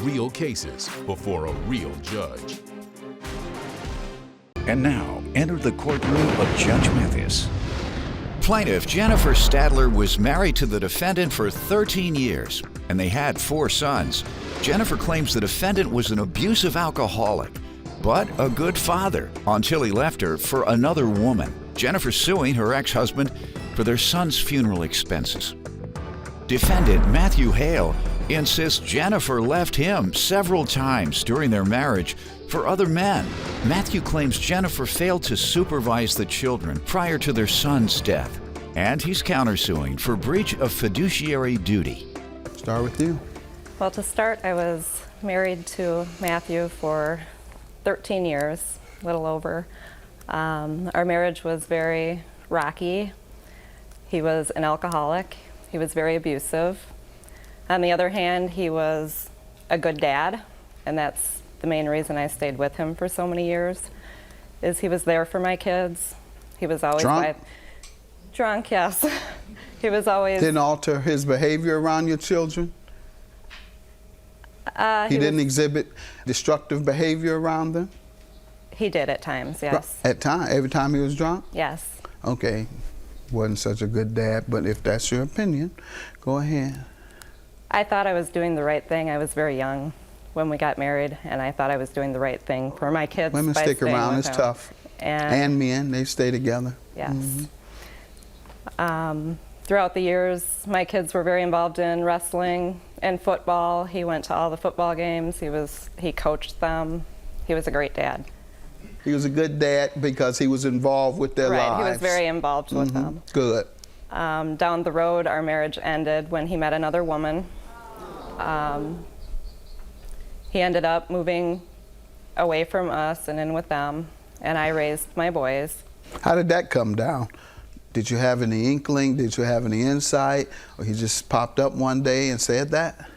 real cases before a real judge. And now, enter the courtroom of Judge Mathis. Plaintiff Jennifer Stadler was married to the defendant for 13 years, and they had 4 sons. Jennifer claims the defendant was an abusive alcoholic, but a good father until he left her for another woman. Jennifer suing her ex-husband for their son's funeral expenses. Defendant Matthew Hale insists Jennifer left him several times during their marriage for other men. Matthew claims Jennifer failed to supervise the children prior to their son's death, and he's countersuing for breach of fiduciary duty. Start with you. Well, to start, I was married to Matthew for 13 years, a little over. Our marriage was very rocky. He was an alcoholic. He was very abusive. On the other hand, he was a good dad, and that's the main reason I stayed with him for so many years, is he was there for my kids. He was always drunk, yes. He was always... Didn't alter his behavior around your children? He didn't exhibit destructive behavior around them? He did at times, yes. At times? Every time he was drunk? Yes. Okay. Wasn't such a good dad, but if that's your opinion, go ahead. I thought I was doing the right thing. I was very young when we got married, and I thought I was doing the right thing for my kids. Women by stick around, it's him. tough. And men, they stay together. Yes. Throughout the years, my kids were very involved in wrestling and football. He went to all the football games. He coached them. He was a great dad. He was a good dad because he was involved with their lives. Right, he was very involved with them. Good. Down the road, our marriage ended when he met another woman. He ended up moving away from us and in with them, and I raised my boys. How did that come down? Did you have any inkling? Did you have any insight? Or he just popped up one day and said that?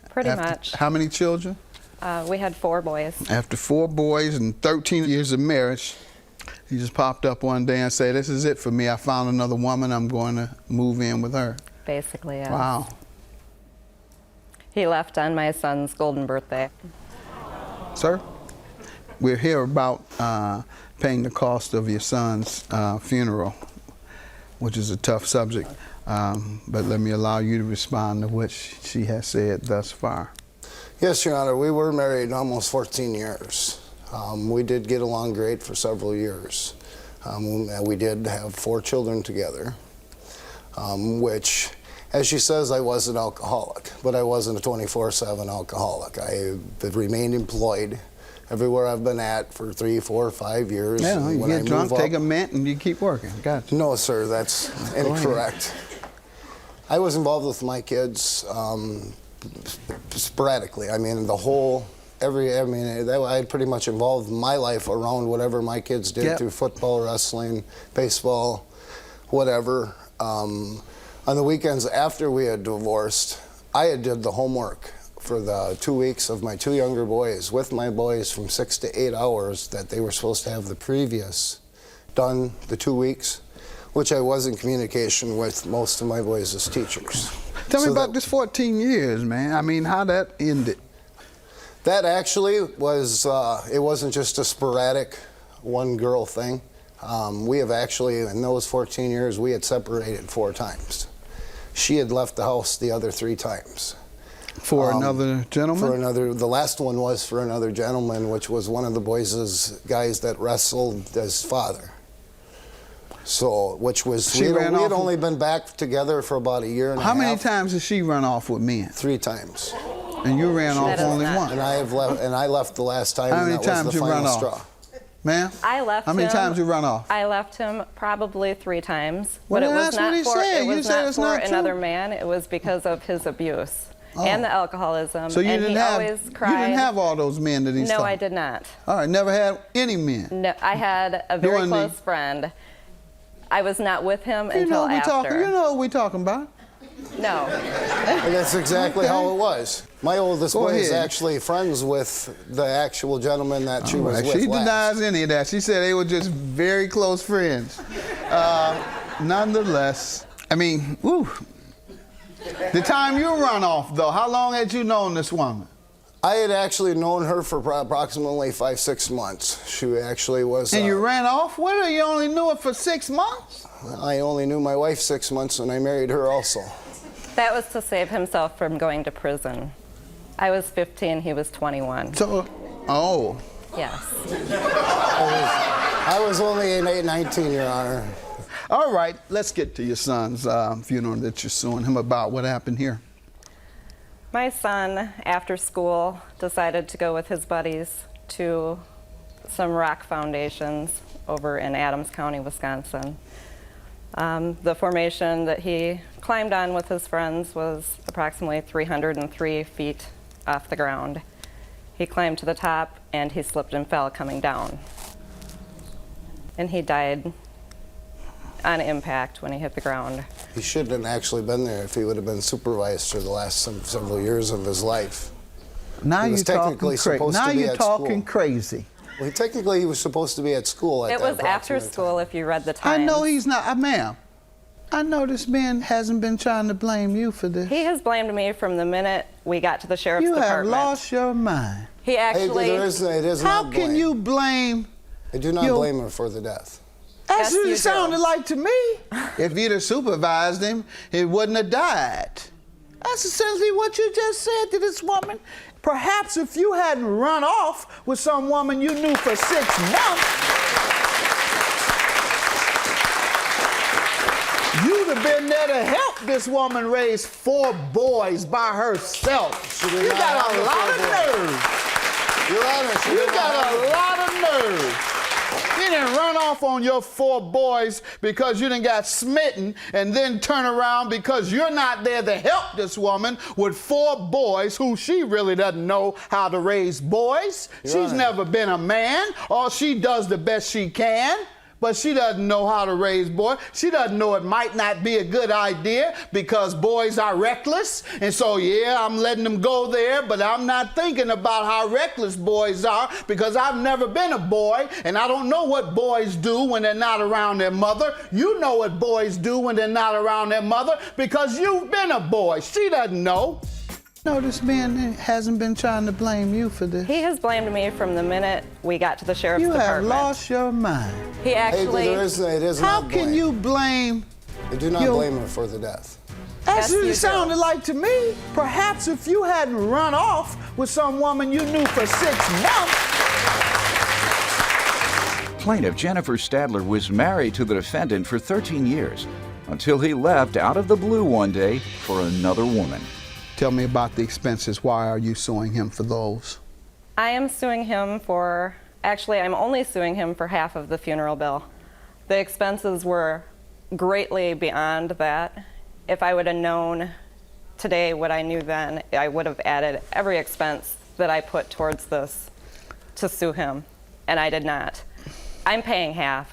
Pretty much. How many children? We had 4 boys. After 4 boys and 13 years of marriage, he just popped up one day and said, "This is it for me. I found another woman. I'm going to move in with her." Basically, yes. Wow. He left on my son's golden birthday. Sir, we're here about paying the cost of your son's funeral, which is a tough subject, but let me allow you to respond to what she has said thus far. Yes, Your Honor, we were married almost 14 years. We did get along great for several years. We did have 4 children together, which, as she says, I was an alcoholic, but I wasn't a 24/7 alcoholic. I remained employed everywhere I've been at for 3, 4, 5 years. Yeah, you get drunk, take a mint, and you keep working. Gotcha. No, sir, that's incorrect. I was involved with my kids sporadically. I mean, I pretty much involved my life around whatever my kids did through football, wrestling, baseball, whatever. On the weekends after we had divorced, I had did the homework for the 2 weeks of my 2 younger boys, with my boys from 6 to 8 hours that they were supposed to have the previous done the 2 weeks, which I was in communication with most of my boys as teachers. Tell me about this 14 years, man. I mean, how that ended. That actually was, it wasn't just a sporadic one-girl thing. We have actually, in those 14 years, we had separated 4 times. She had left the house the other 3 times. For another gentleman? The last one was for another gentleman, which was one of the boys' guys that wrestled his father. So, which was, we had only been back together for about a year and a half. How many times did she run off with men? 3 times. And you ran off only once? And I left the last time, How many and that times was the you run final off? straw. Ma'am? I left him. How many times you run off? I left him probably 3 times. Well, but it was that's not what he for, said. It You was said not it's for not true. another man. It was because of his abuse and the alcoholism. So you and didn't he have, always cried. You didn't have all those men that he No, saw? I did not. All right, never had any men? No, I had a very close friend. I was not with him until after. You know what we're talking about. No. And that's exactly how it was. My oldest boy is actually friends with the actual gentleman that she was with She last. denies any of that. She said they were just very close friends. Nonetheless, I mean, woo. The time you run off, though, how long had you known this woman? I had actually known her for approximately 5-6 months. She actually was... And you ran off with her? You only knew her for 6 months? I only knew my wife 6 months and I married her also. That was to save himself from going to prison. I was 15, he was 21. So, oh. Yes. I was only 19, Your Honor. All right, let's get to your son's funeral that you're suing him about. What happened here? My son, after school, decided to go with his buddies to some rock foundations over in Adams County, Wisconsin. The formation that he climbed on with his friends was approximately 303 feet off the ground. He climbed to the top and he slipped and fell coming down. And he died on impact when he hit the ground. He shouldn't have actually been there if he would have been supervised for the last several years of his life. Now you're talking crazy. Well, technically he was supposed to be at school at It that was after approximate school time. if you read the Times. I know he's not, ma'am. I know this man hasn't been trying to blame you for this. He has blamed me from the minute we got to the sheriff's You department. have lost your mind. He actually... It is How not can blame. you blame? I do not blame him for the death. That's Yes, what you it sounded do. like to me. If you'd have supervised him, he wouldn't have died. That's essentially what you just said to this woman. Perhaps if you hadn't run off with some woman you knew for 6 months, you'd have been there to help this woman raise 4 boys by herself. You got a lot of nerve. Your Honor, You got a lot of nerve. You didn't run off on your 4 boys because you done got smitten and then turn around because you're not there to help this woman with 4 boys who she really doesn't know how to raise boys. She's Honor. never been a man. All she does the best she can. But she doesn't know how to raise boys. She doesn't know it might not be a good idea because boys are reckless. And so, yeah, I'm letting them go there, but I'm not thinking about how reckless boys are because I've never been a boy, and I don't know what boys do when they're not around their mother. You know what boys do when they're not around their mother because you've been a boy. She doesn't know. No, this man hasn't been trying to blame you for this. He has blamed me from the minute we got to the sheriff's You have department. lost your mind. He actually... it is How not can blame. you blame? I do not you- blame him for the death. That's Yes, what you it do. sounded like to me. Perhaps if you hadn't run off with some woman you knew for 6 months. Plaintiff Jennifer Stadler was married to the defendant for 13 years until he left out of the blue one day for another woman. Tell me about the expenses. Why are you suing him for those? I am suing him for... Actually, I'm only suing him for half of the funeral bill. The expenses were greatly beyond that. If I would have known today what I knew then, I would have added every expense that I put towards this to sue him, and I did not. I'm paying half.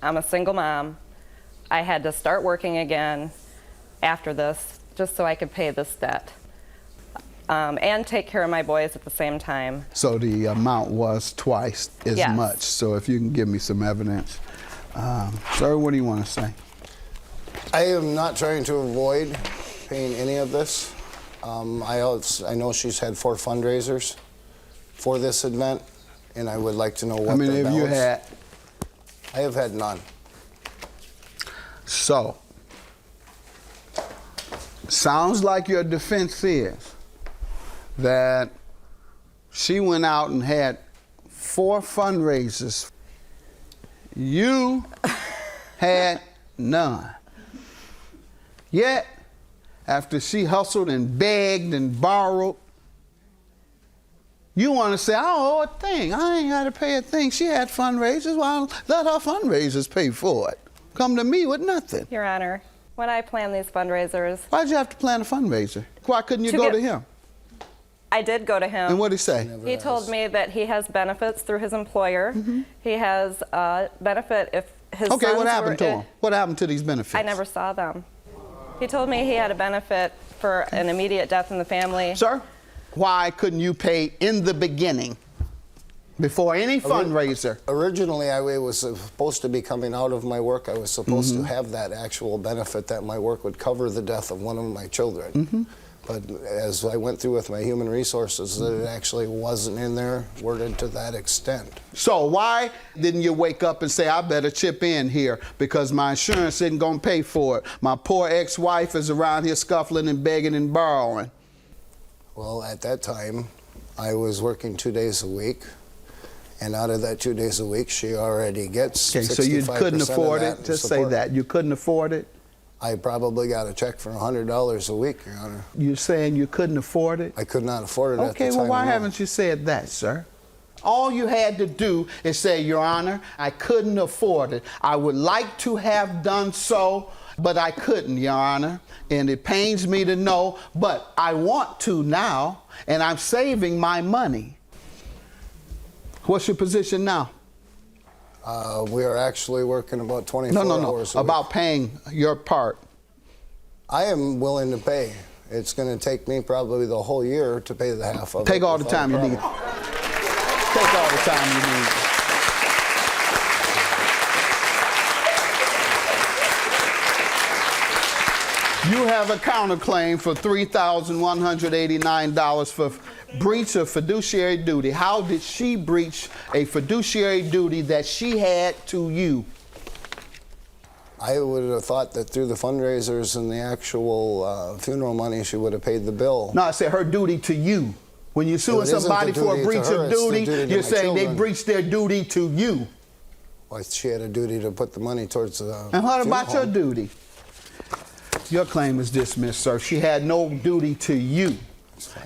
I'm a single mom. I had to start working again after this just so I could pay this debt and take care of my boys at the same time. So the amount was twice as Yes. much. So if you can give me some evidence. Sir, what do you want to say? I am not trying to avoid paying any of this. I know she's had 4 fundraisers for this event, and I would like to know what How many the have you balance- had? I have had none. So, sounds like your defense is that she went out and had 4 fundraisers. You had none. Yet, after she hustled and begged and borrowed, you want to say, I don't owe a thing. I ain't got to pay a thing. She had fundraisers. Well, let her fundraisers pay for it. Come to me with nothing. Your Honor, when I plan these fundraisers, Why'd you have to plan a fundraiser? Why couldn't you To go get- to him? I did go to him. And what'd he say? He told me that he has benefits through his employer. He has a benefit if his Okay, sons what happened to were him? What happened to these benefits? I never saw them. He told me he had a benefit for an immediate death in the family. Sir, why couldn't you pay in the beginning, before any fundraiser? Originally, it was supposed to be coming out of my work. I was supposed to have that actual benefit that my work would cover the death of one of my children. But as I went through with my human resources, that it actually wasn't in there, worded to that extent. So why didn't you wake up and say, I better chip in here because my insurance isn't going to pay for it? My poor ex-wife is around here scuffling and begging and borrowing. Well, at that time, I was working 2 days a week. And out of that 2 days a week, she already gets 65% Okay, so you couldn't afford of that it? Just say support. that. You couldn't afford it? I probably got a check for $100 a week, Your Honor. You're saying you couldn't afford it? I could not afford it at the Okay, time. well, why no. haven't you said that, sir? All you had to do is say, Your Honor, I couldn't afford it. I would like to have done so, but I couldn't, Your Honor. And it pains me to know, but I want to now, and I'm saving my money. What's your position now? We are actually working about 24 hours a week. About paying your part. I am willing to pay. It's going to take me probably the whole year to pay the half of it. Take all the time you need. Take all the time you need. You have a counterclaim for $3,189 for breach of fiduciary duty. How did she breach a fiduciary duty that she had to you? I would have thought that through the fundraisers and the actual funeral money, she would have paid the bill. No, I said her duty to you. When you're suing somebody for a breach of duty, you're saying they breached their duty to you. Well, she had a duty to put the money towards the And what funeral about your home. duty? Your claim is dismissed, sir. She had no duty to you.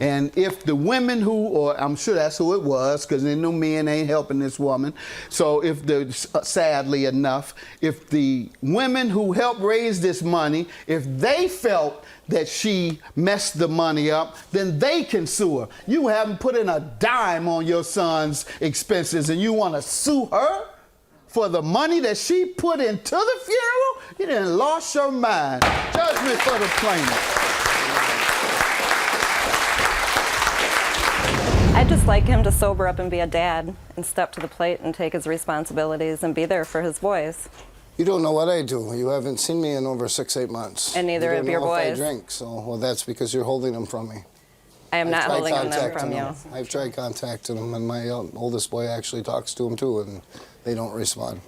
And if the women who, or I'm sure that's who it was, because no men ain't helping this woman. So if the, sadly enough, if the women who helped raise this money, if they felt that she messed the money up, then they can sue her. You haven't put in a dime on your son's expenses and you want to sue her for the money that she put into the funeral? You done lost your mind. Judgment for the plaintiff. I'd just like him to sober up and be a dad and step to the plate and take his responsibilities and be there for his boys. You don't know what I do. You haven't seen me in over 6-8 months. And neither you of don't your know if boys. I drink, so well, that's because you're holding them from me. I am not holding them from you. I've tried contacting them, and my oldest boy actually talks to them too, and they don't respond.